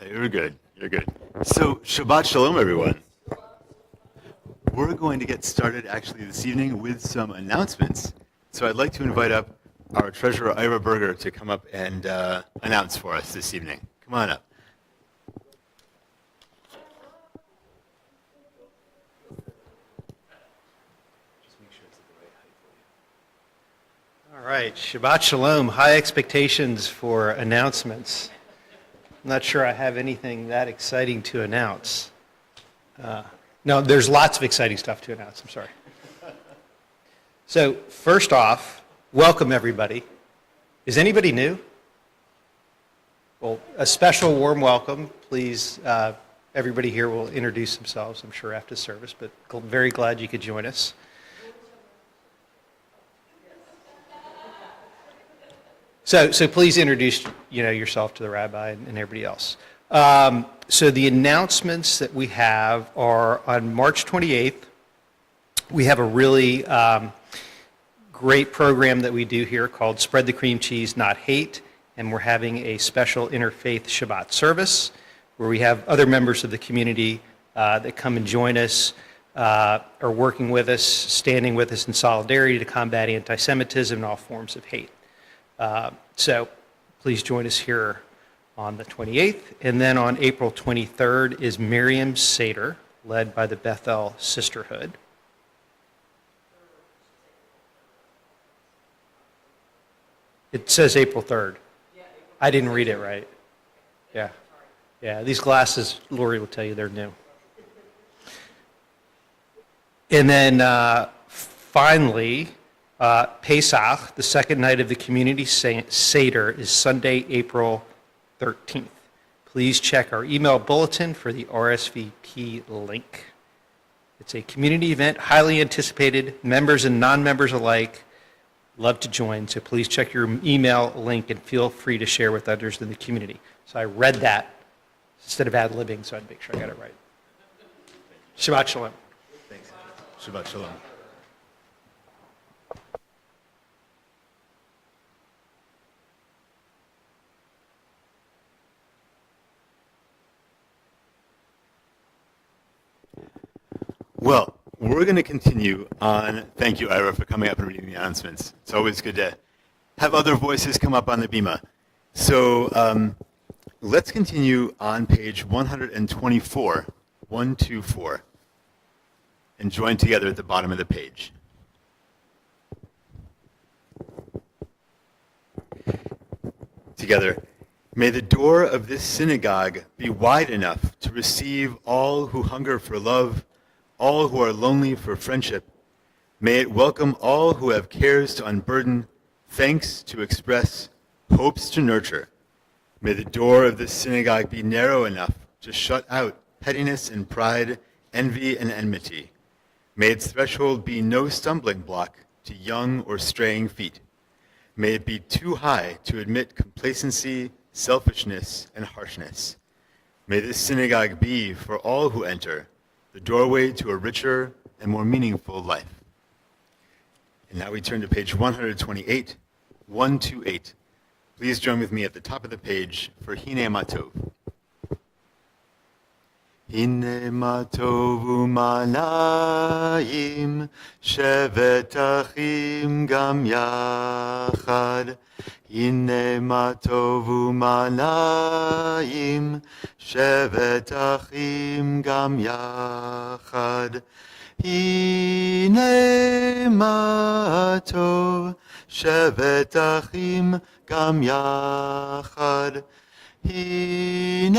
You're good. You're good. So, Shabbat Shalom, everyone. We're going to get started actually this evening with some announcements. So, I'd like to invite up our treasurer, Ira Berger, to come up and announce for us this evening. Come on up. All right, Shabbat Shalom. High expectations for announcements. I'm not sure I have anything that exciting to announce. No, there's lots of exciting stuff to announce. I'm sorry. So first off, welcome everybody. Is anybody new? Well, a special warm welcome. Please, everybody here will introduce themselves, I'm sure, after service, but very glad you could join us. So please introduce yourself to the rabbi and everybody else. So the announcements that we have are on March 28th. We have a really great program that we do here called Spread the Cream Cheese, Not Hate, and we're having a special interfaith Shabbat service where we have other members of the community that come and join us, are working with us, standing with us in solidarity to combat anti-Semitism and all forms of hate. So please join us here on the 28th. And then on April 23rd is Miriam's Seder, led by the Bethel Sisterhood. It says April 3rd. I didn't read it right. Yeah, these glasses, Lori will tell you they're new. And then finally, Pesach, the second night of the Community Seder, is Sunday, April 13th. Please check our email bulletin for the RSVP link. It's a community event, highly anticipated, members and non-members alike love to join, so please check your email link and feel free to share with others in the community. So I read that instead of ad-libbing, so I'd make sure I got it right. Shabbat Shalom. Thanks. Shabbat Shalom. Well, we're going to continue on. Thank you, Ira, for coming up and reading the announcements. It's always good to have other voices come up on the bima. So let's continue on page 124, 124, and join together at the bottom of the page. Together. May the door of this synagogue be wide enough to receive all who hunger for love, all who are lonely for friendship. May it welcome all who have cares to unburden, thanks to express, hopes to nurture. May the door of this synagogue be narrow enough to shut out pettiness and pride, envy and enmity. May its threshold be no stumbling block to young or straying feet. May it be too high to admit complacency, selfishness, and harshness. May this synagogue be, for all who enter, the doorway to a richer and more meaningful life. And now we turn to page 128, 128. Please join with me at the top of the page for Hine Matov. Hine Matov u'malayim, shevet achim gam yachad. Hine Matov u'malayim, shevet achim gam yachad. Hine Matov, shevet achim gam yachad. Hine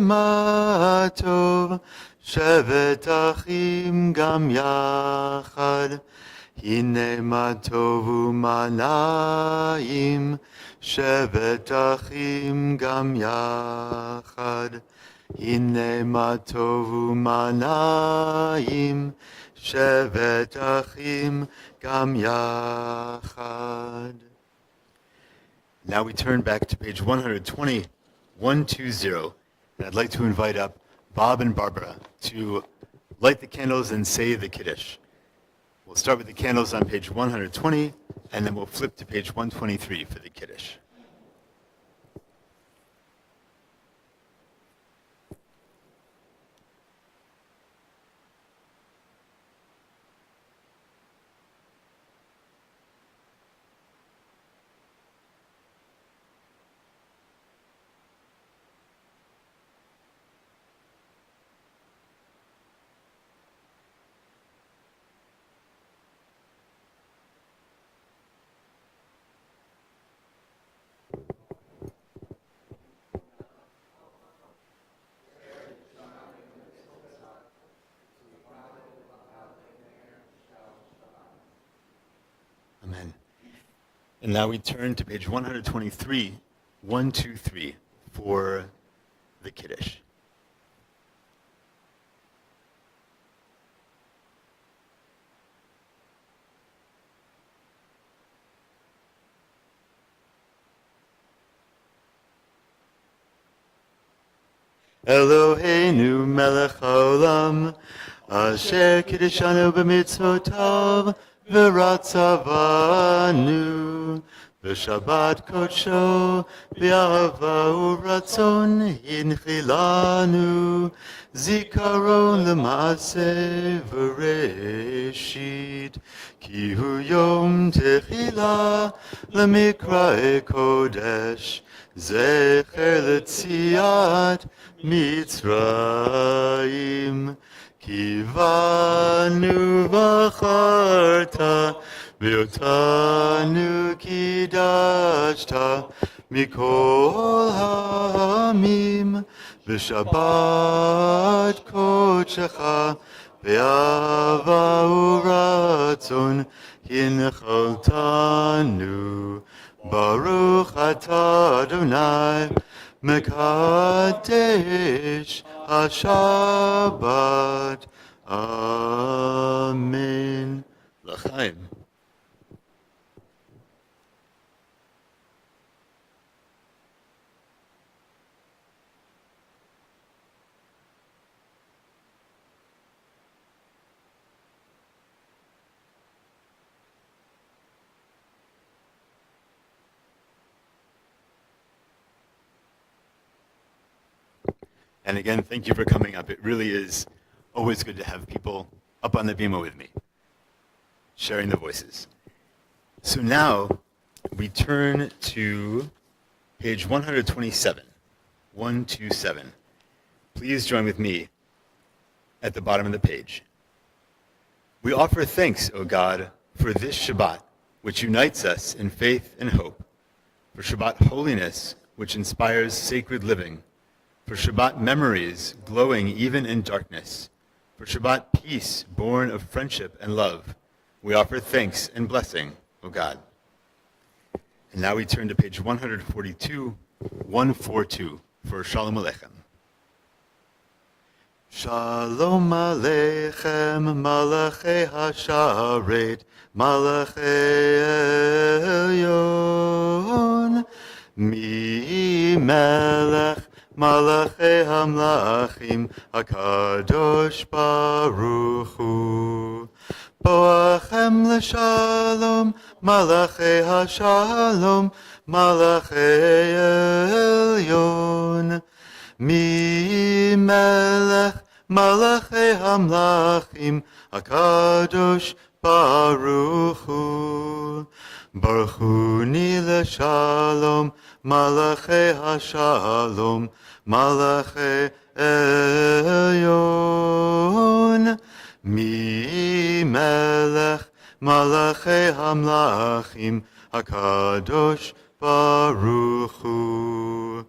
Matov, shevet achim gam yachad. Hine Matov u'malayim, shevet achim gam yachad. Hine Matov u'malayim, shevet achim gam yachad. Now we turn back to page 120, 120, and I'd like to invite up Bob and Barbara to light the candles and say the Kiddush. We'll start with the candles on page 120, and then we'll flip to page 123 for the Kiddush. And now we turn to page 123, 123, for the Kiddush. Eloheinu melech haolam, asher kiddushanu b'mitzvotav, v'ratzavanu, v'shabbat kodsho, v'ahava u'ratzon hinchilanu, zikaron l'maaseh v'reshit, ki hu yom techila l'mikra'e kodesh, zecher l'tziat Mitzrayim, kivanu v'charta, v'yotanu kidashta, mikol ha'amim, v'shabbat kodshecha, v'yava u'ratzon, hinchaltanu, Baruch atah Adonai, Mekadesh HaShabbat. Amen. L'chaim. And again, thank you for coming up. It really is always good to have people up on the bima with me, sharing the voices. So now we turn to page 127, 127. Please join with me at the bottom of the page. We offer thanks, O God, for this Shabbat, which unites us in faith and hope, for Shabbat holiness, which inspires sacred living, for Shabbat memories glowing even in darkness, for Shabbat peace born of friendship and love. We offer thanks and blessing, O God. And now we turn to page 142, 142 for Shalom Aleichem. Shalom Aleichem, Malachei HaSharet, Malachei Elyon, Mi Melech, Malachei Hamlachim, HaKadosh Baruch Hu. Boachem l'shalom, Malachei HaShalom, Malachei Elyon. Mi Melech, Malachei Hamlachim, HaKadosh Baruch Hu. Baruch Hu ni l'shalom, Malachei HaShalom, Malachei Elyon. Mi Melech, Malachei Hamlachim, HaKadosh Baruch Hu.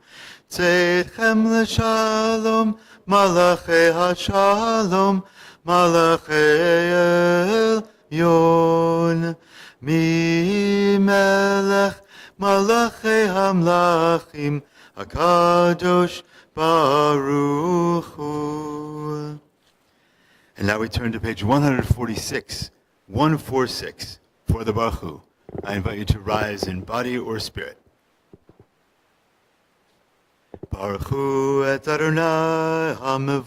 Tzedchem l'shalom, Malachei HaShalom, Malachei Elyon. Mi Melech, Malachei Hamlachim, HaKadosh Baruch Hu. And now we turn to page 146, 146 for the Baruch Hu. I invite you to rise in body or spirit. Baruch Hu et Adonai HaMevorach.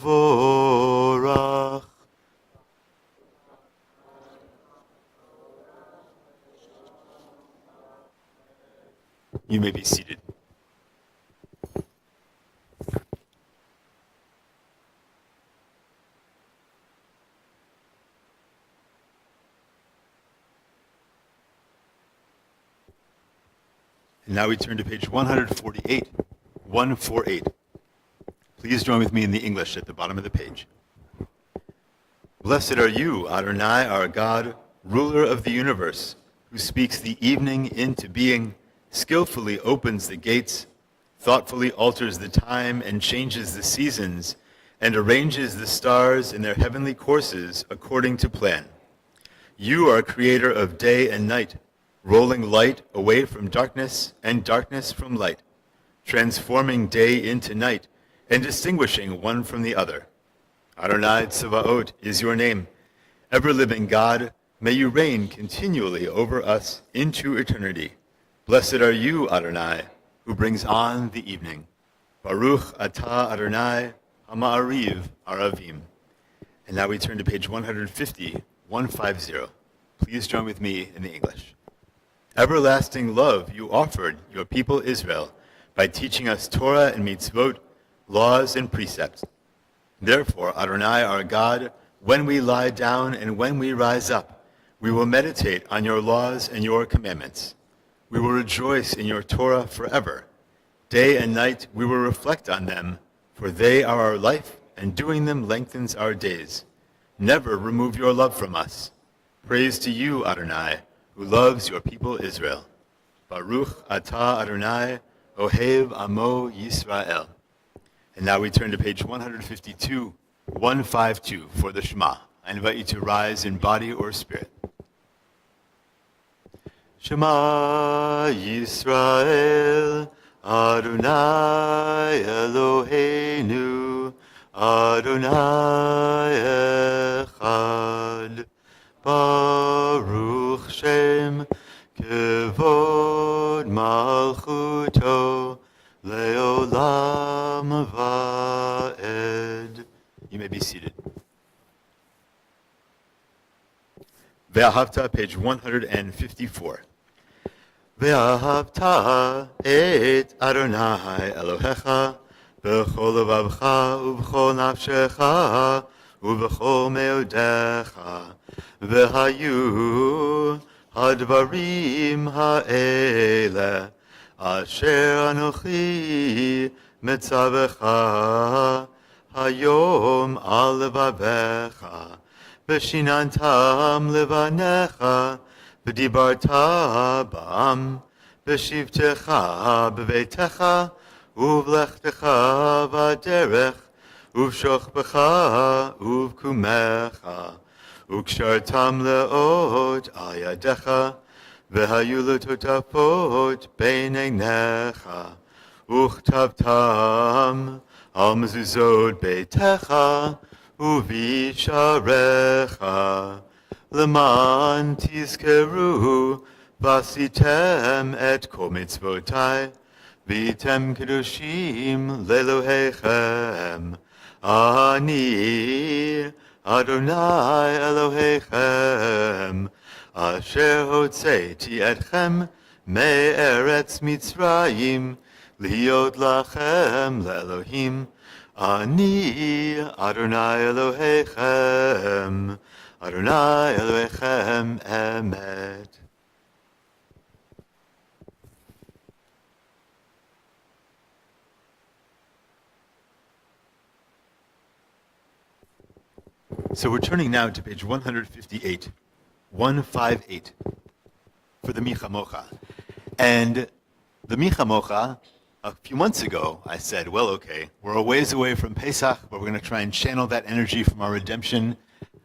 You may be seated. And now we turn to page 148, 148. Please join with me in the English at the bottom of the page. Blessed are you, Adonai, our God, ruler of the universe, who speaks the evening into being, skillfully opens the gates, thoughtfully alters the time and changes the seasons, and arranges the stars in their heavenly courses according to plan. You are creator of day and night. rolling light away from darkness and darkness from light, transforming day into night and distinguishing one from the other. Adonai Tzavaot is your name. Ever-living God, may you reign continually over us into eternity. Blessed are you, Adonai, who brings on the evening. Baruch atah Adonai Hama'ariv Aravim. And now we turn to page 150, 150. Please join with me in the English. Everlasting love you offered your people Israel by teaching us Torah and mitzvot, laws and precepts. Therefore, Adonai our God, when we lie down and when we rise up, we will meditate on your laws and your commandments. We will rejoice in your Torah forever. Day and night we will reflect on them, for they are our life, and doing them lengthens our days. Never remove your love from us. Praise to you, Adonai, who loves your people Israel. Baruch atah Adonai, Ohev Amo Yisrael. And now we turn to page 152, 152 for the Shema. I invite you to rise in body or spirit. Shema Yisrael, Adonai Eloheinu, Adonai Echad. Baruch Shem Kevod Malchuto Leolam Va'ed. You may be seated. Ve'ahavta, page 154. Ve'ahavta et Adonai Elohecha b'chol levavcha u'b'chol nafshecha u'b'chol meodecha ve'hayu hadvarim ha'ele asher anochi metzavecha hayom al levavecha v'shinantam levanecha v'dibarta ba'am v'shivtecha b'veitecha uvlechtecha v'derech uv'shochbecha uv'kumecha ukshartam leot ayadecha v'hayu letotafot beineinecha uchtavtam al mezuzot beitecha uvisharecha leman tizkeru vasitem et kol mitzvotai vitem kedushim lelohechem ani Adonai Elohechem asher hotzeti etchem me'eretz Mitzrayim liot lachem le'elohim ani Adonai Elohechem Adonai Elohechem emet. So we're turning now to page 158, 158, for the Micha Mocha. And the Micha Mocha, a few months ago, I said, well, okay, we're a ways away from Pesach, but we're going to try and channel that energy from our redemption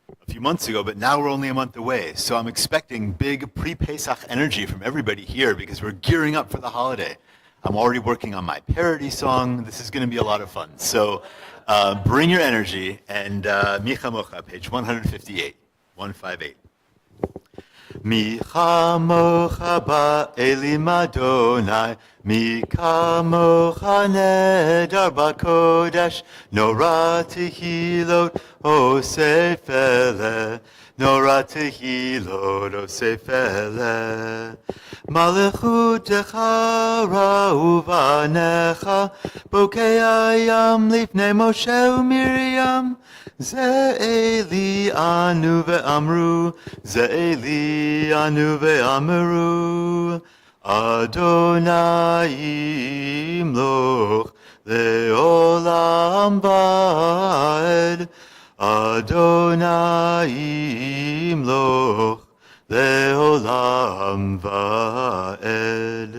a few months ago, but now we're only a month away. So I'm expecting big pre-Pesach energy from everybody here because we're gearing up for the holiday. I'm already working on my parody song. This is going to be a lot of fun. So bring your energy, and Micha Mocha, page 158, 158. Micha Mocha ba'elim Adonai, Micha Mocha nedar ba'kodesh, Nora tehilot osef ele, Nora tehilot osef ele. Malechutecha ra'uvanecha, bokei ayam lifnei Moshe u'Miriam, Ze'eli anu ve'amru, Ze'eli anu ve'amru, Adonai imloch le'olam va'ed, Adonai imloch le'olam va'ed.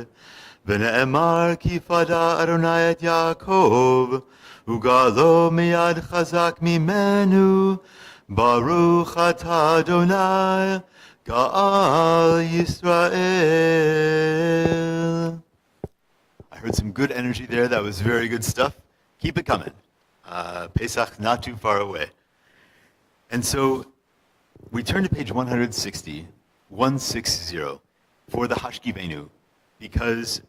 V'ne'emar ki fada Adonai et Yaakov, ugalo miyad chazak mimenu, Baruch atah Adonai, Ga'al Yisrael. I heard some good energy there. That was very good stuff. Keep it coming. Pesach not too far away. And so we turn to page 160, 160, for the Hashkivenu, because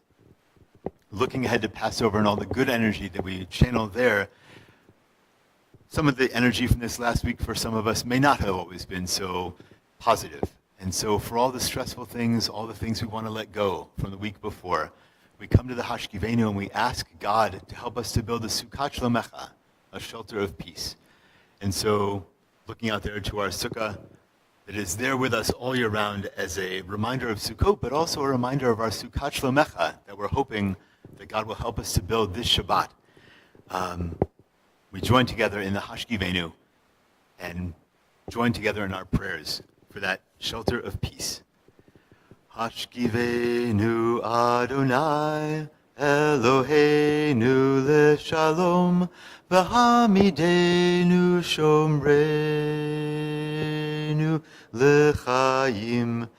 looking ahead to Passover and all the good energy that we channel there, some of the energy from this last week for some of us may not have always been so positive. And so for all the stressful things, all the things we want to let go from the week before, we come to the Hashkivenu and we ask God to help us to build a Sukkot Shlomecha, a shelter of peace. And so looking out there to our sukkah that is there with us all year round as a reminder of Sukkot, but also a reminder of our Sukkot Shlomecha that we're hoping that God will help us to build this Shabbat. We join together in the Hashkivenu and join together in our prayers for that shelter of peace. Hashkivenu Adonai Eloheinu leshalom v'hamidenu shomreinu lechaim.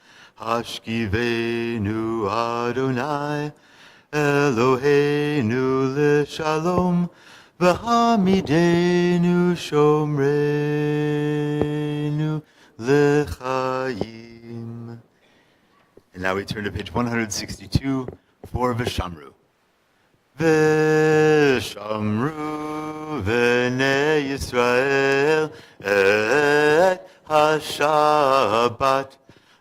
Hashkivenu Adonai Eloheinu leshalom v'hamidenu shomreinu lechaim. And now we turn to page 162 for V'shamru. V'shamru v'nei Yisrael et ha-shabbat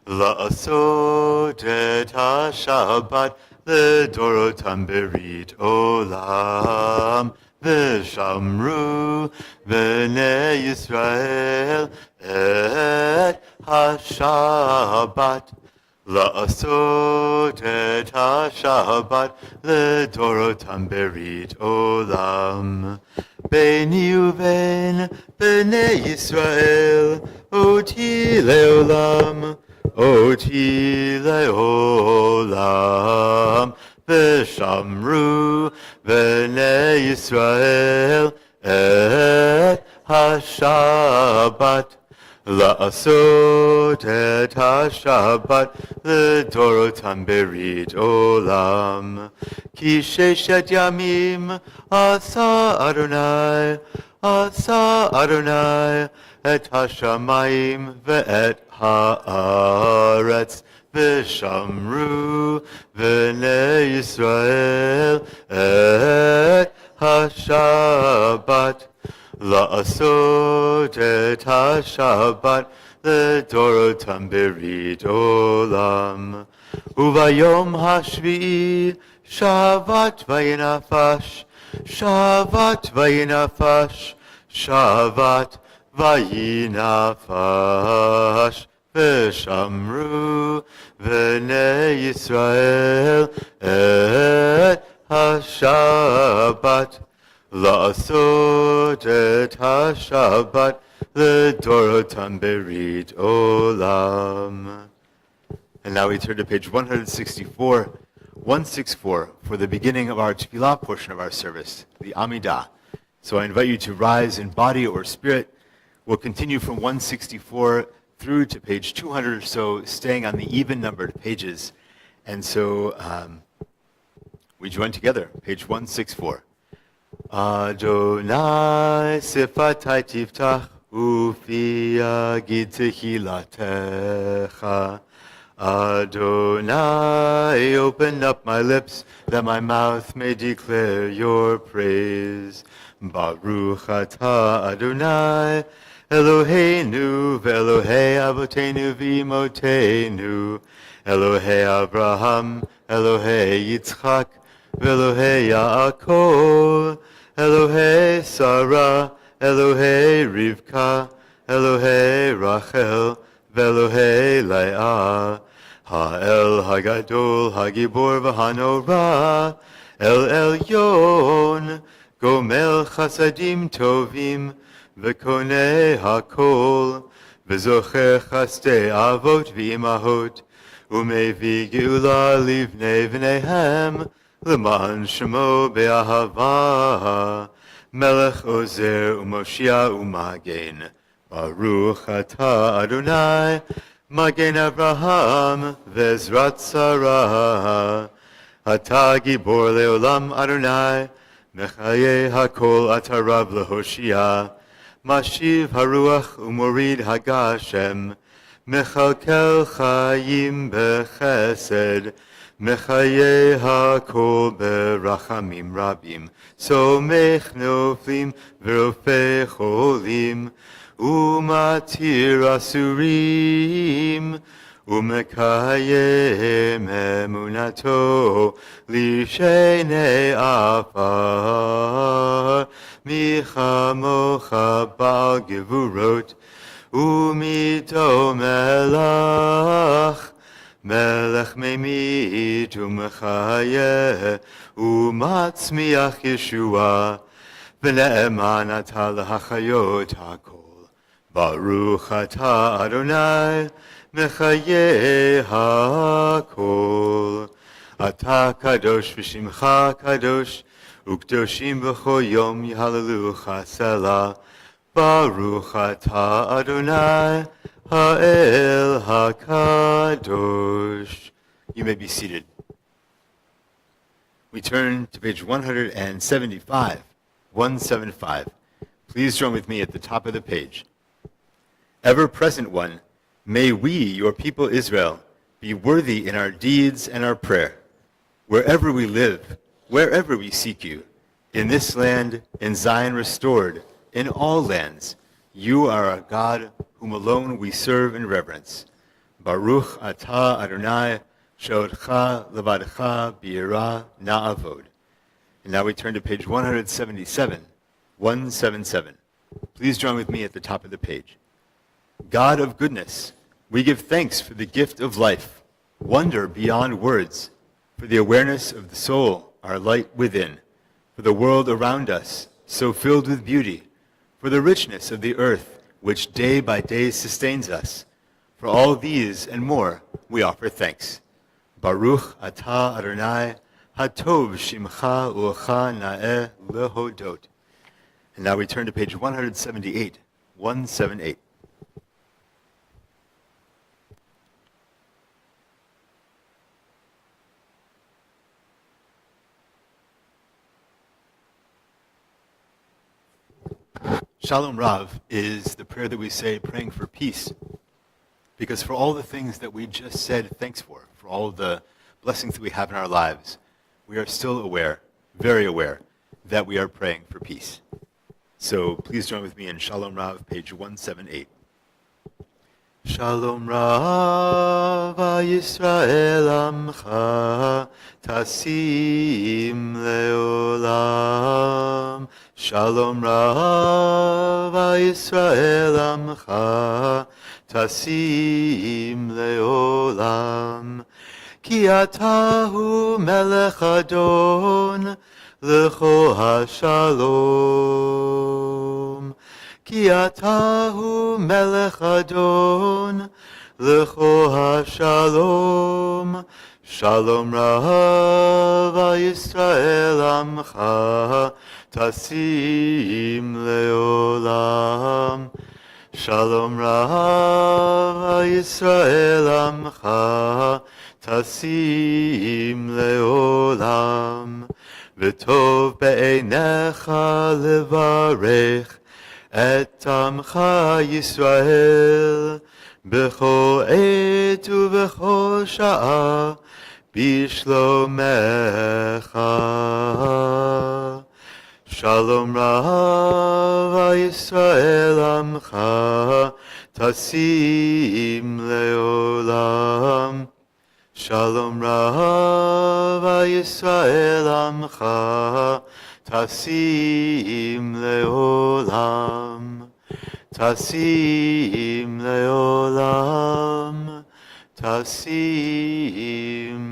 la'asot et ha-shabbat לדורותם ברית עולם. ושמרו בני ישראל את השבת, לעשות את השבת לדורותם ברית עולם. ביני ובין בני ישראל אותי לעולם, אותי לעולם. ושמרו בני ישראל את השבת, לעשות את השבת לדורותם ברית עולם. כי ששת ימים עשה אדוני את השמיים ואת הארץ. ושמרו בני ישראל את השבת, לעשות את השבת לדורותם ברית עולם. וביום השביעי שבת וינפש, שבת וינפש, שבת וינפש. ושמרו בני ישראל את השבת, לעשות את השבת לדורותם ברית עולם. And now we turn to page 164 for the beginning of our tefillah portion of our service, the Amidah. So I invite you to rise in body or spirit. We'll continue from 164 through to page 200 or so, staying on the even-numbered pages. And so we join together, page 164. Adonai sifatai tiftach ufi yagid tehilatecha. Adonai, open up my lips, that my mouth may declare your praise. Baruch atah Adonai, Eloheinu ve'Elohei Avotenu v'Imotenu, Elohei Abraham, Elohei Yitzchak, ve'Elohei Yaakov, Elohei Sarah, Elohei Rivka, Elohei Rachel, ve'Elohei Leah, Ha'el Hagadol, Hagibor v'Hanora, El Elyon, Gomel Chasadim Tovim, וקונה הכל, וזוכר חסדי אבות ואימהות, ומביא גאולה לבני בניהם, למען שמו באהבה, מלך עוזר ומושיע ומגן. ברוך אתה אדוני, Magen Avraham Vezrat Sarah. Ata Gibor Leolam Adonai. Mechaye Hakol Ata Rav Lehoshia. Mashiv Haruach Umorid Hagashem. Mechalkel Chayim Bechesed. Mechaye Hakol Berachamim Rabim. Somech Noflim Verofe Cholim. Umatir Asurim. Umekayem emunato lishene afar michamocha bal gevurot umito melach melech memit umechaye umatzmiach Yeshua v'ne'eman ata l'hachayot hakol Baruch ata Adonai Mechaye hakol. Ata kadosh v'shimcha kadosh, ukdoshim b'chol yom yihalelucha selah. Baruch ata Adonai ha'el hakadosh. You may be seated. We turn to page 175. 175. Please join with me at the top of the page. Ever-present one, may we, your people Israel, be worthy in our deeds and our prayer, wherever we live, wherever we seek you, in this land, in Zion restored, in all lands. You are our God, whom alone we serve and reverence. Baruch atah Adonai, she'odcha levadcha b'yirah na'avod. And now we turn to page 177, 177. Please join with me at the top of the page. God of goodness, we give thanks for the gift of life, wonder beyond words, for the awareness of the soul, our light within, for the world around us, so filled with beauty, for the richness of the earth, which day by day sustains us. For all these and more, we offer thanks. Baruch atah Adonai, hatov shimcha u'cha na'eh lehodot. And now we turn to page 178, 178. Shalom Rav is the prayer that we say praying for peace. Because for all the things that we just said thanks for all the blessings that we have in our lives, we are still aware, very aware, that we are praying for peace. So please join with me in Shalom Rav, page 178. Shalom Rav Yisrael Amcha Tasim Leolam. Shalom Rav Yisrael Amcha Tasim Leolam. Ki atahu melech adon lecho hashalom. Ki atahu melech adon lecho hashalom. Shalom Rav Yisrael Amcha Tasim Leolam. Shalom Rav Yisrael Amcha Tasim Leolam. V'tov be'einecha levarech et amcha Yisrael b'chol et u'b'chol sha'a b'shlomecha. Shalom Rav Yisrael Amcha Tasim Leolam. Shalom Rav Yisrael Amcha Tasim Leolam. Tasim Leolam. Tasim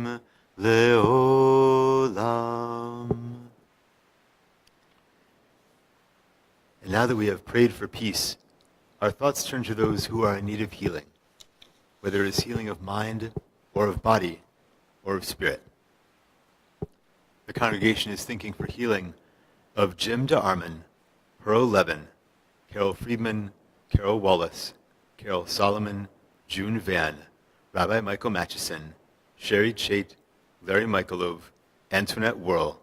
Leolam. And now that we have prayed for peace, our thoughts turn to those who are in need of healing, whether it is healing of mind or of body or of spirit. The congregation is thinking for healing of Jim DeArmond, Pearl Levin, Carol Friedman, Carol Wallace, Carol Solomon, June Van, Rabbi Michael Matchison, Sherry Chait, Larry Michaelov, Antoinette Worrell,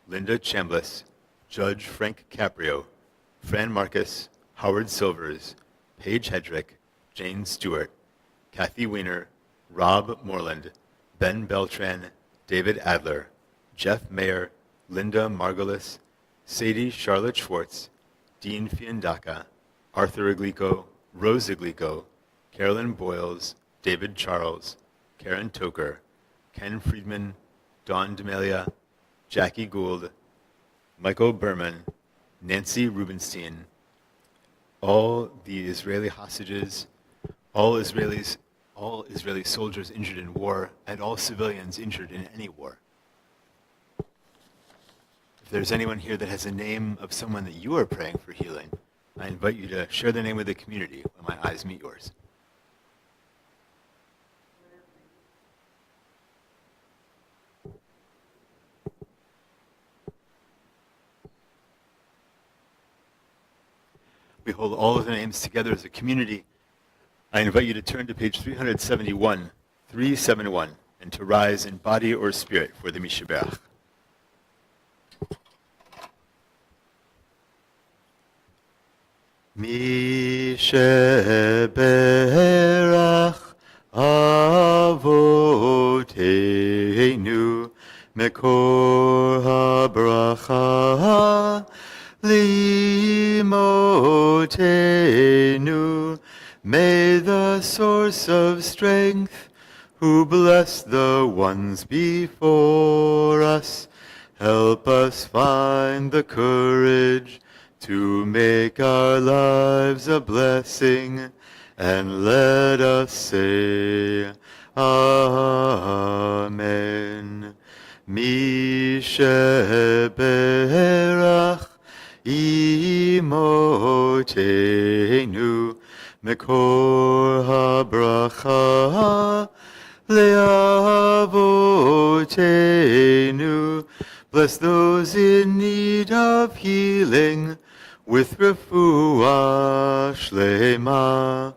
Linda Chambliss, Judge Frank Caprio, Fran Marcus, Howard Silvers, Paige Hedrick, Jane Stewart, Kathy Weiner, Rob Moreland, Ben Beltran, David Adler, Jeff Mayer, Linda Margolis, Sadie Charlotte Schwartz, Dean Fiandaca, Arthur Iglico, Rose Iglico, Carolyn Boyles, David Charles, Karen Toker, Ken Friedman, Dawn D'Amelia, Jackie Gould, Michael Berman, Nancy Rubenstein, all the Israeli hostages, all Israeli soldiers injured in war, and all civilians injured in any war. If there's anyone here that has a name of someone that you are praying for healing, I invite you to share their name with the community when my eyes meet yours. We hold all of the names together as a community. I invite you to turn to page 371, and to rise in body or spirit for the Mishaberach. Mishaberach Avoteinu Mekor HaBracha Limotenu. May the source of strength, who bless the ones before us, help us find the courage to make our lives a blessing, and let us say, Amen. Mishaberach Imotenu Mekor HaBracha Le'avotenu. Bless those in need of healing with refuah shlema,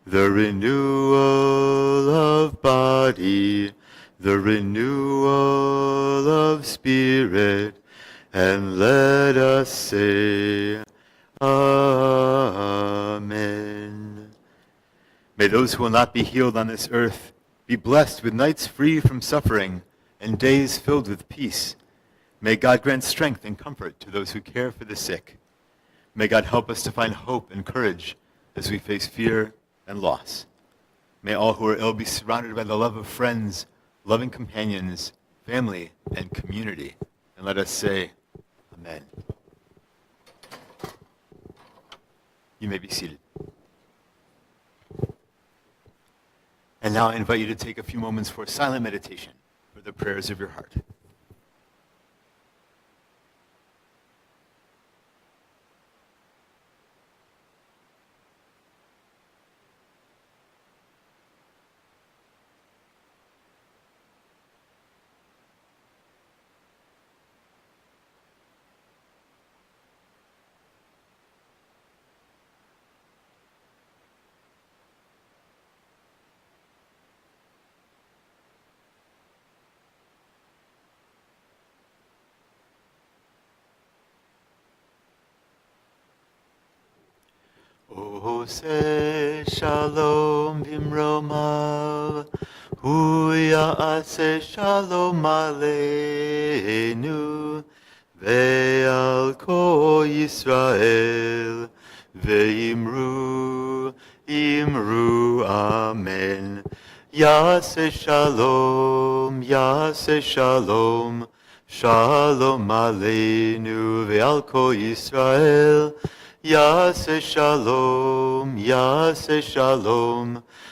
the renewal of body, the renewal of spirit, and let us say, Amen. May those who will not be healed on this earth be blessed with nights free from suffering and days filled with peace. May God grant strength and comfort to those who care for the sick. May God help us to find hope and courage as we face fear and loss. May all who are ill be surrounded by the love of friends, loving companions, family, and community. And let us say, Amen. You may be seated. And now I invite you to take a few moments for silent meditation for the prayers of your heart. Ose shalom vimromav, hu ya'aseh shalom aleinu, ve'al kol Yisrael, ve'imru, imru, amen. Ya'aseh shalom, shalom aleinu, ve'al kol Yisrael, Yaseh shalom,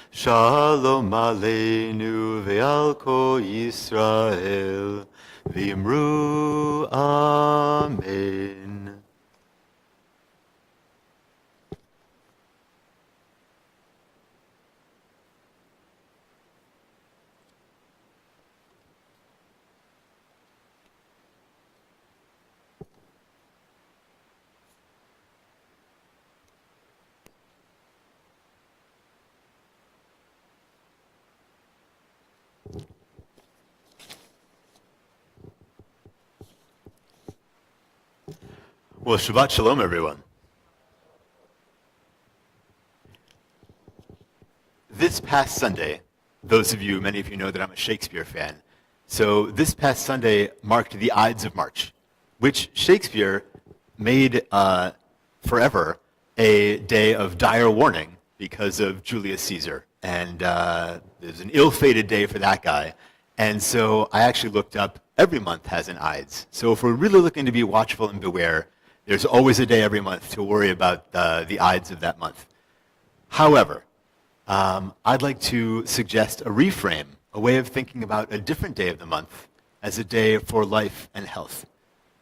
shalom aleinu ve'al kol Yisrael, v'imru amen. Well, Shabbat Shalom, everyone. This past Sunday, many of you know that I'm a Shakespeare fan. So this past Sunday marked the Ides of March, which Shakespeare made forever a day of dire warning because of Julius Caesar. And it was an ill-fated day for that guy. And so I actually looked up, every month has an Ides. So if we're really looking to be watchful and beware, there's always a day every month to worry about the Ides of that month. However, I'd like to suggest a reframe, a way of thinking about a different day of the month as a day for life and health.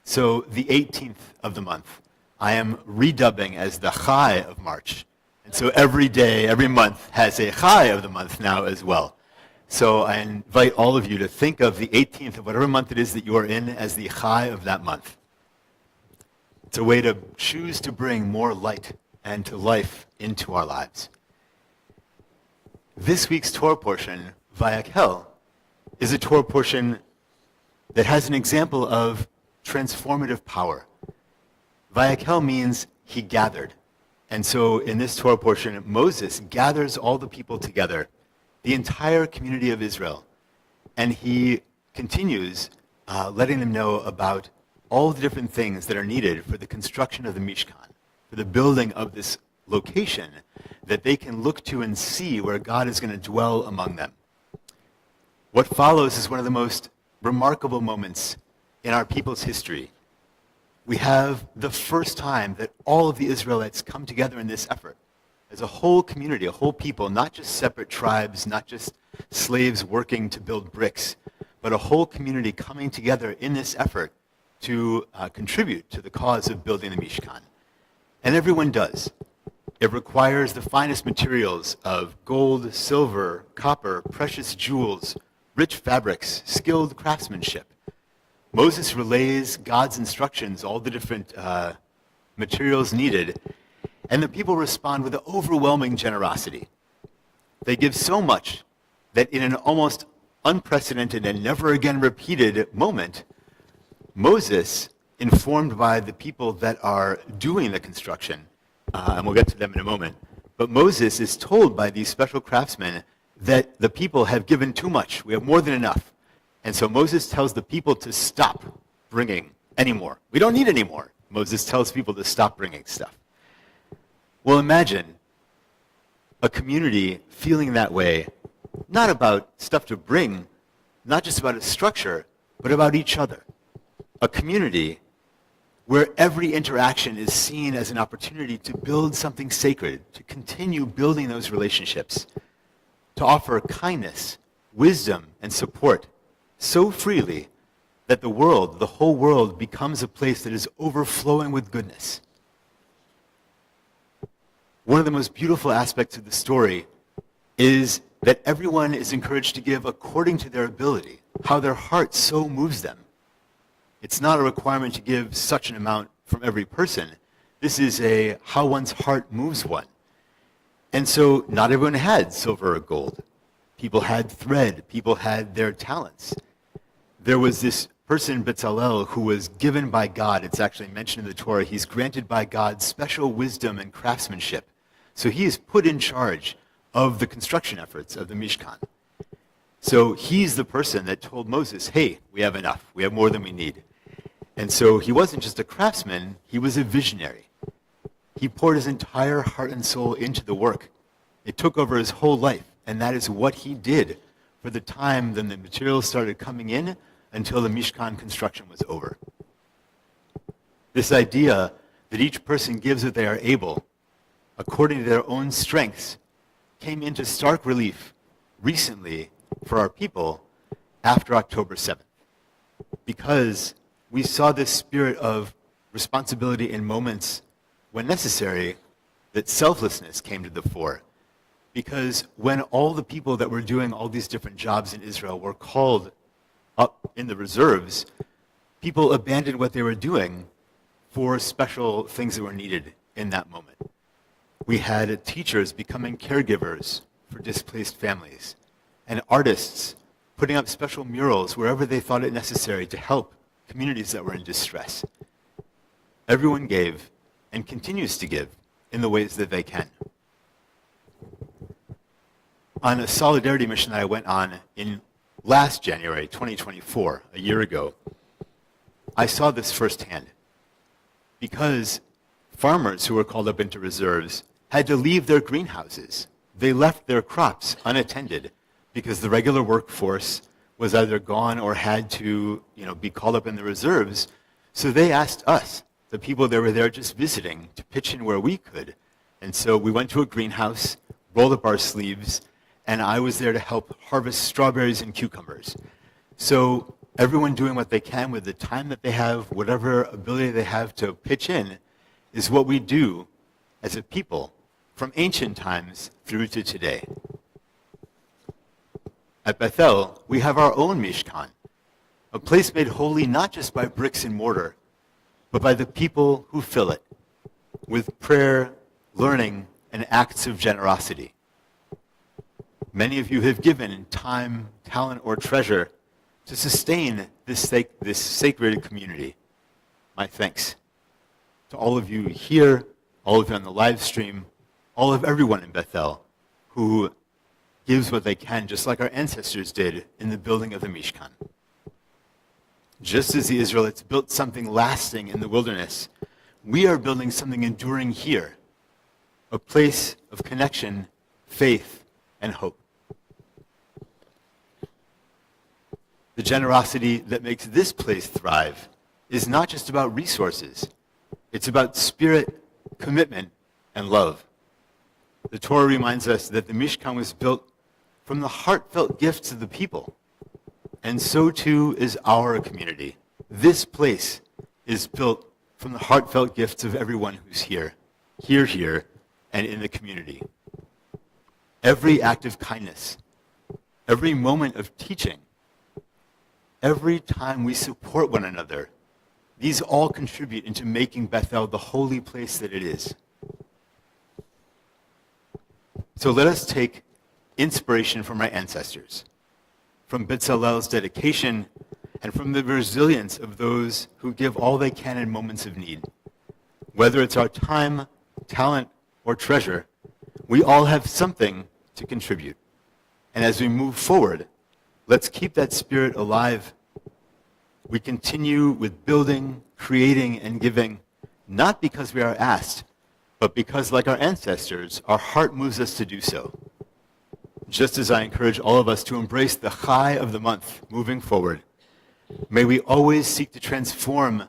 So the 18th of the month, I am redubbing as the Chai of March. And so every day, every month has a Chai of the month now as well. So I invite all of you to think of the 18th of whatever month it is that you are in as the Chai of that month. It's a way to choose to bring more light and to life into our lives. This week's Torah portion, Vayakhel, is a Torah portion that has an example of transformative power. Vayakhel means he gathered. And so in this Torah portion, Moses gathers all the people together, the entire community of Israel, and he continues letting them know about all the different things that are needed for the construction of the Mishkan, for the building of this location that they can look to and see where God is going to dwell among them. What follows is one of the most remarkable moments in our people's history. We have the first time that all of the Israelites come together in this effort as a whole community, a whole people, not just separate tribes, not just slaves working to build bricks, but a whole community coming together in this effort to contribute to the cause of building the Mishkan. And everyone does. It requires the finest materials of gold, silver, copper, precious jewels, rich fabrics, skilled craftsmanship. Moses relays God's instructions, all the different materials needed, and the people respond with overwhelming generosity. They give so much that in an almost unprecedented and never again repeated moment, Moses, informed by the people that are doing the construction, and we'll get to them in a moment, but Moses is told by these special craftsmen that the people have given too much. We have more than enough. And so Moses tells the people to stop bringing any more. We don't need any more. Moses tells people to stop bringing stuff. Well, imagine a community feeling that way, not about stuff to bring, not just about a structure, but about each other. A community where every interaction is seen as an opportunity to build something sacred, to continue building those relationships, to offer kindness, wisdom, and support so freely that the whole world, becomes a place that is overflowing with goodness. One of the most beautiful aspects of the story is that everyone is encouraged to give according to their ability, how their heart so moves them. It's not a requirement to give such an amount from every person. This is how one's heart moves one. And so not everyone had silver or gold. People had thread. People had their talents. There was this person, Bezalel, who was given by God. It's actually mentioned in the Torah. He's granted by God special wisdom and craftsmanship. So he is put in charge of the construction efforts of the Mishkan. So he's the person that told Moses, hey, we have enough. We have more than we need. And so he wasn't just a craftsman. He was a visionary. He poured his entire heart and soul into the work. It took over his whole life. And that is what he did for the time then the materials started coming in until the Mishkan construction was over. This idea that each person gives what they are able, according to their own strengths, came into stark relief recently for our people after October 7th. Because we saw this spirit of responsibility in moments when necessary, that selflessness came to the fore. Because when all the people that were doing all these different jobs in Israel were called up in the reserves, people abandoned what they were doing for special things that were needed in that moment. We had teachers becoming caregivers for displaced families, and artists putting up special murals wherever they thought it necessary to help communities that were in distress. everyone gave and continues to give in the ways that they can. On a solidarity mission that I went on in last January, 2024, a year ago, I saw this firsthand. Because farmers who were called up into reserves had to leave their greenhouses. They left their crops unattended because the regular workforce was either gone or had to, be called up in the reserves. So they asked us, the people that were there just visiting, to pitch in where we could. And so we went to a greenhouse, rolled up our sleeves, and I was there to help harvest strawberries and cucumbers. So everyone doing what they can with the time that they have, whatever ability they have to pitch in, is what we do as a people from ancient times through to today. At Bethel, we have our own Mishkan, a place made holy not just by bricks and mortar, but by the people who fill it with prayer, learning, and acts of generosity. Many of you have given time, talent, or treasure to sustain this sacred community. My thanks to all of you here, all of you on the live stream, all of everyone in Bethel who gives what they can, just like our ancestors did in the building of the Mishkan. Just as the Israelites built something lasting in the wilderness, we are building something enduring here, a place of connection, faith, and hope. The generosity that makes this place thrive is not just about resources. It's about spirit, commitment, and love. The Torah reminds us that the Mishkan was built from the heartfelt gifts of the people. And so too is our community. This place is built from the heartfelt gifts of everyone who's here, and in the community. Every act of kindness, every moment of teaching, every time we support one another, these all contribute into making Bethel the holy place that it is. So let us take inspiration from our ancestors, from Bezalel's dedication, and from the resilience of those who give all they can in moments of need. Whether it's our time, talent, or treasure, we all have something to contribute. And as we move forward, let's keep that spirit alive. We continue with building, creating, and giving, not because we are asked, but because, like our ancestors, our heart moves us to do so. Just as I encourage all of us to embrace the Chai of the month moving forward, may we always seek to transform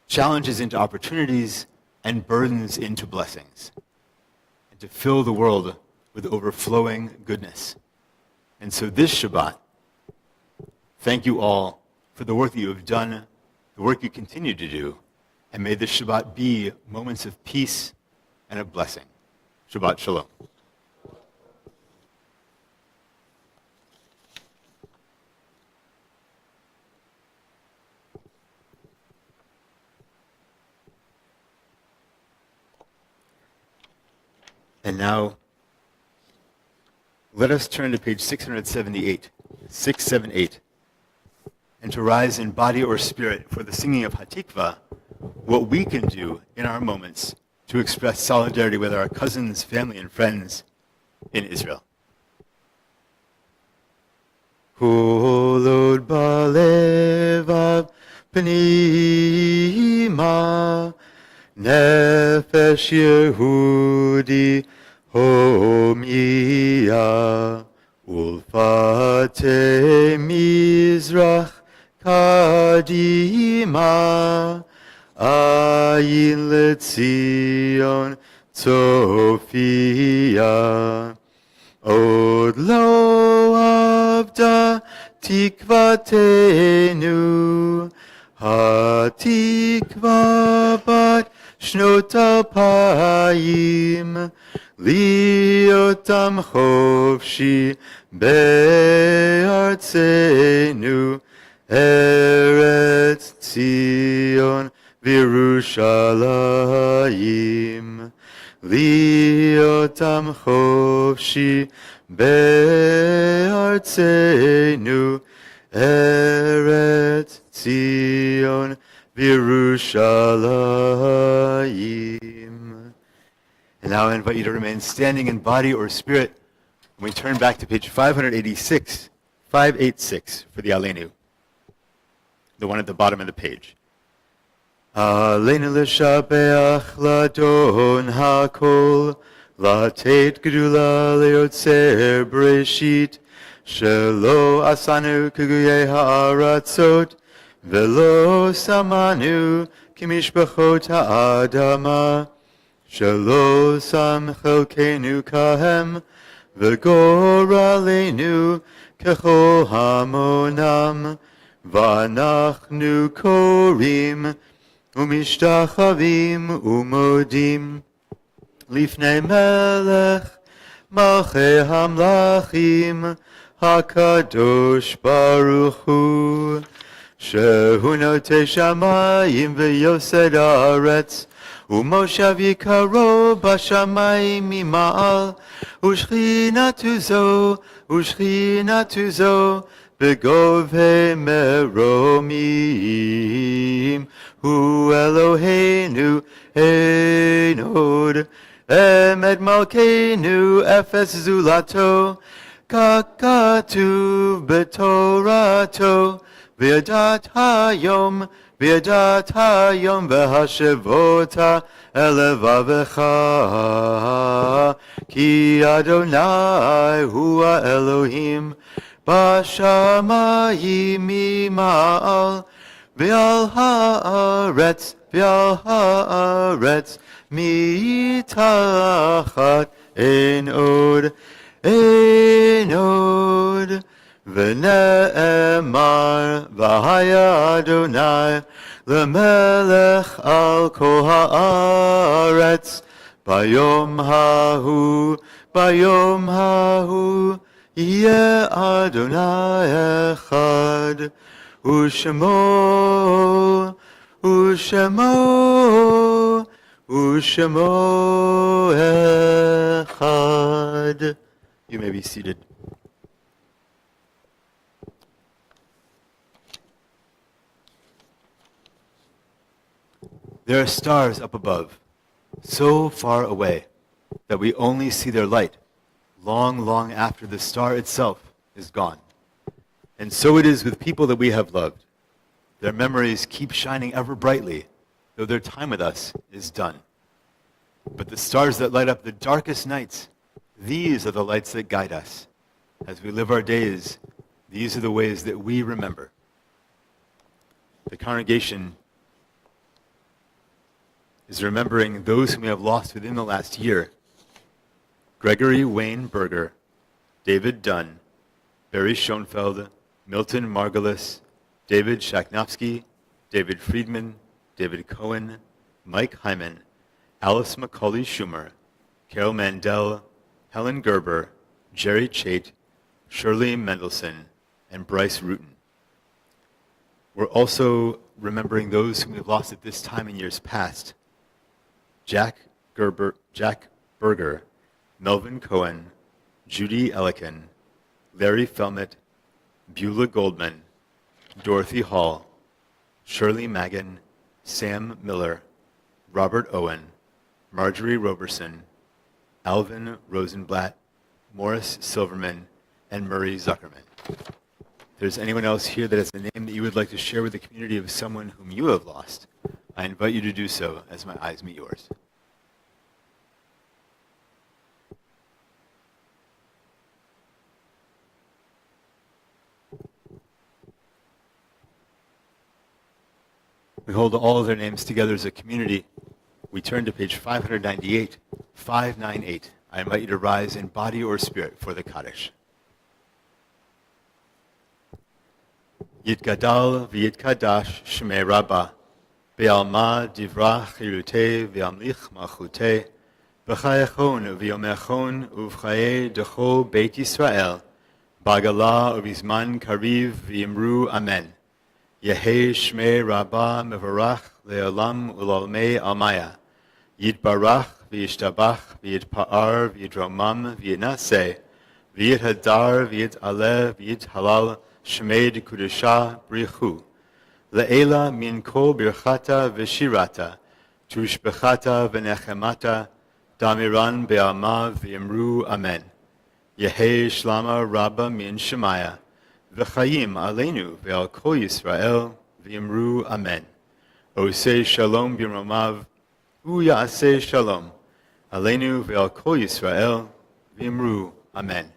challenges into opportunities and burdens into blessings, and to fill the world with overflowing goodness. And so this Shabbat, thank you all for the work that you have done, the work you continue to do, and may this Shabbat be moments of peace and of blessing. Shabbat Shalom. And now, let us turn to page 678, 678, and to rise in body or spirit for the singing of Hatikvah, what we can do in our moments to express solidarity with our cousins, family, and friends in Israel. Hulod balevav pnima nefesh Yehudi homia ulfate mizrach kadima ayin letzion tzofia od lo avda tikvatenu hatikva bat shnot alpayim liotam chofshi be'artzenu eretz Tzion v'Yerushalayim liotam chofshi be'artzenu eretz Tzion v'Yerushalayim. And now I invite you to remain standing in body or spirit. And we turn back to page 586 for the Aleinu, the one at the bottom of the page. Aleinu l'shabeach ladon hakol, latet gedula leotzer breshit, shelo asanu kuguyei ha'aratzot, velo samanu kimishpachot ha'adama, shelo sam chelkenu kahem, v'goralenu kechol hamonam, v'anachnu korim, umishtachavim umodim, lifnei melech, malchei hamlachim, hakadosh baruch hu, shehu notei shamayim v'yosed haaretz, umoshav yikaro bashamayim mima'al, ushchinatu zo, begove meromim, hu Eloheinu enod, emed malkeinu efes zulato, kakatuv betorato, v'yadat hayom v'hashevota elevavecha, ki Adonai hua Elohim, bashamayim mima'al, v'al haaretz mitachat enod, v'ne'emar v'haya Adonai l'melech al kol haaretz, bayom hahu, yeh Adonai echad, u'shemo echad. You may be seated. There are stars up above, so far away that we only see their light long, long after the star itself is gone. And so it is with people that we have loved. Their memories keep shining ever brightly, though their time with us is done. But the stars that light up the darkest nights, these are the lights that guide us. As we live our days, these are the ways that we remember. The congregation is remembering those whom we have lost within the last year. Gregory Wayne Berger, David Dunn, Barry Schoenfeld, Milton Margulis, David Shaknowski, David Friedman, David Cohen, Mike Hyman, Alice Macaulay Schumer, Carol Mandel, Helen Gerber, Jerry Chait, Shirley Mendelson, and Bryce Rutan. We're also remembering those whom we've lost at this time in years past. Jack Berger, Melvin Cohen, Judy Ellikin, Larry Felmet, Beulah Goldman, Dorothy Hall, Shirley Magan, Sam Miller, Robert Owen, Marjorie Roberson, Alvin Rosenblatt, Morris Silverman, and Murray Zuckerman. If there's anyone else here that has a name that you would like to share with the community of someone whom you have lost, I invite you to do so as my eyes meet yours. We hold all of their names together as a community. We turn to page 598. I invite you to rise in body or spirit for the Kaddish. Yitgadal v'yitkadash shmei Rabbah, be'alma divrach chilutei v'amlich malchutei, v'chayachon v'yomechon uv'chaye decho Beit Yisrael, b'agala uv'izman kariv v'yimru amen. Yehei shmei Rabbah mevarach le'olam u'lalmei almaya, yitbarach v'yishtabach v'yitpa'ar v'yidromam v'yinaseh, v'yithadar v'yit'aleh v'yithalal Shmei de Kudusha Brichu, Le'ela min kol birchata v'shirata, tushbechata v'nechemata, damiran be'alma v'imru amen. Yehi shlama rabba min shemaya, v'chayim aleinu ve'al kol Yisrael, v'imru amen. Oseh shalom b'romav, u'yaseh shalom, aleinu ve'al kol Yisrael, v'imru amen.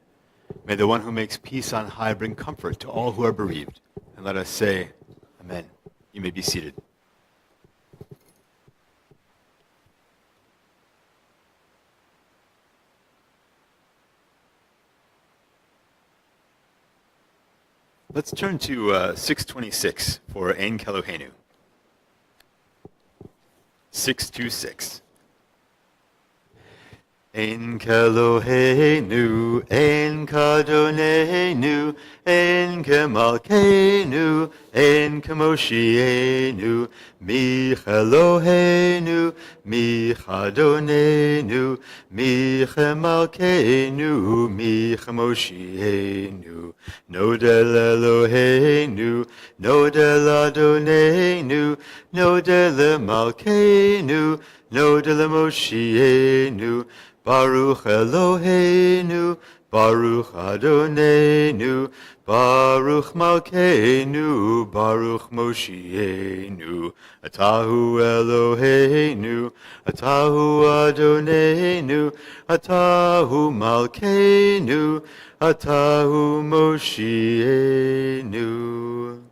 May the one who makes peace on high bring comfort to all who are bereaved. And let us say, Amen. You may be seated. Let's turn to 626 for Ein Kelohenu. 626. Ein Kelohenu, Ein Kadonenu, Ein Kemalkenu, Ein Kemoshienu, Michelohenu, Michadonenu, Michemalkenu, Michemoshienu, Nodel Eloheinu, Nodel Adonenu, Nodel Malkenu, Nodel Moshienu, Baruch Eloheinu, Baruch Adonenu, Baruch Malkeinu, Baruch Moshienu, Atahu Eloheinu, Atahu Adonenu, Atahu Malkeinu, Atahu Moshienu.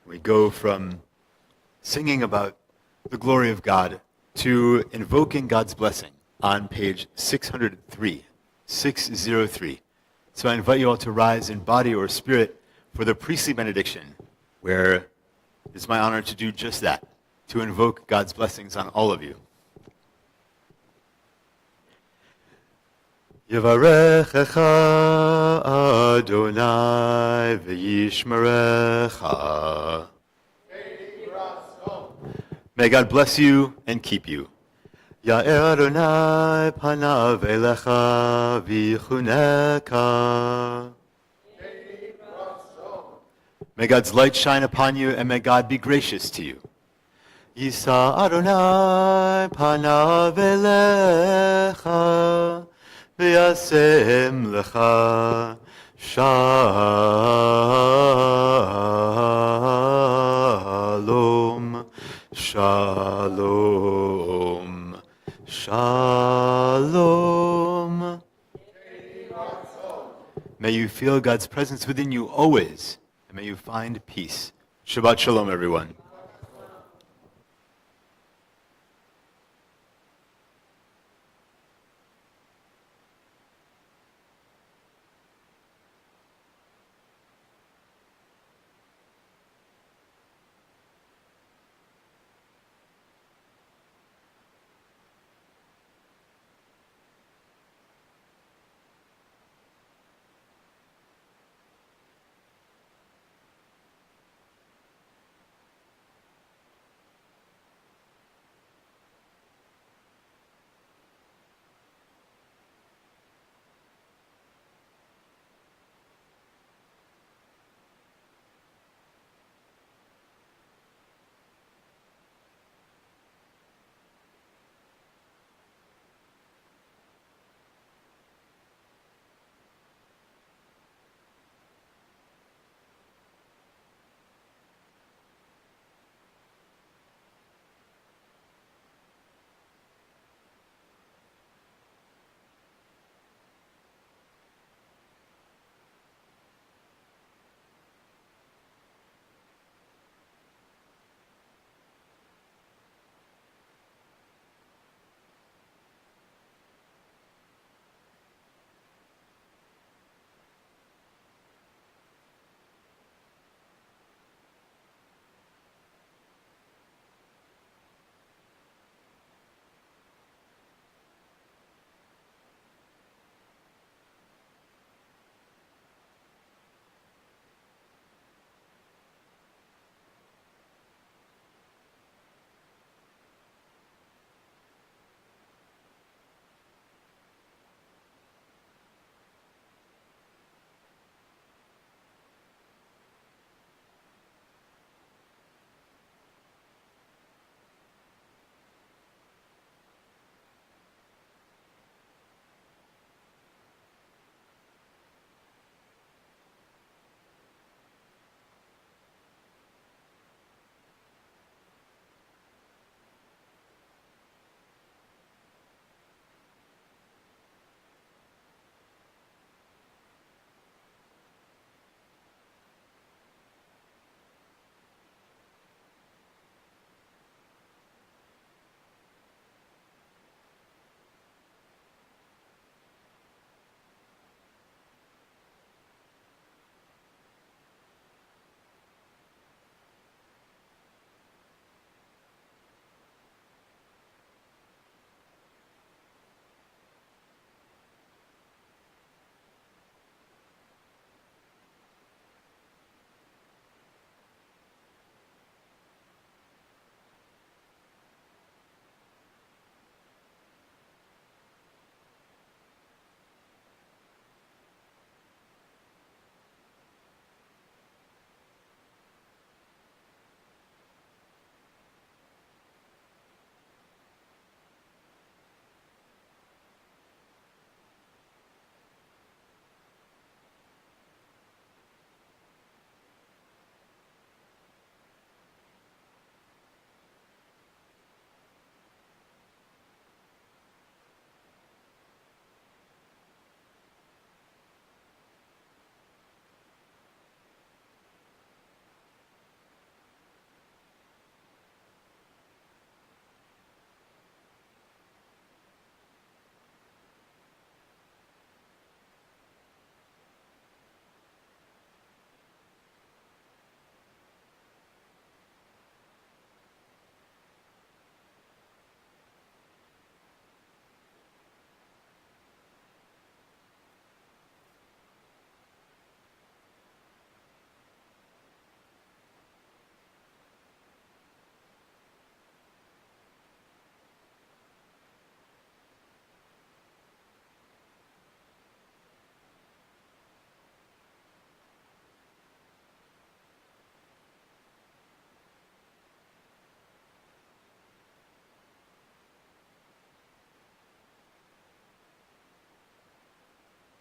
We go from singing about the glory of God to invoking God's blessing on page 603, 603. So I invite you all to rise in body or spirit for the priestly benediction, where it's my honor to do just that, to invoke God's blessings on all of you. Yevarechecha Adonai v'yishmerecha. May God bless you and keep you. Ya'er Adonai panav elecha v'chuneka. May God's light shine upon you and may God be gracious to you. Yisa Adonai panav elecha v'yasem lecha shalom. Shalom, shalom. May you feel God's presence within you always, and may you find peace. Shabbat shalom, everyone.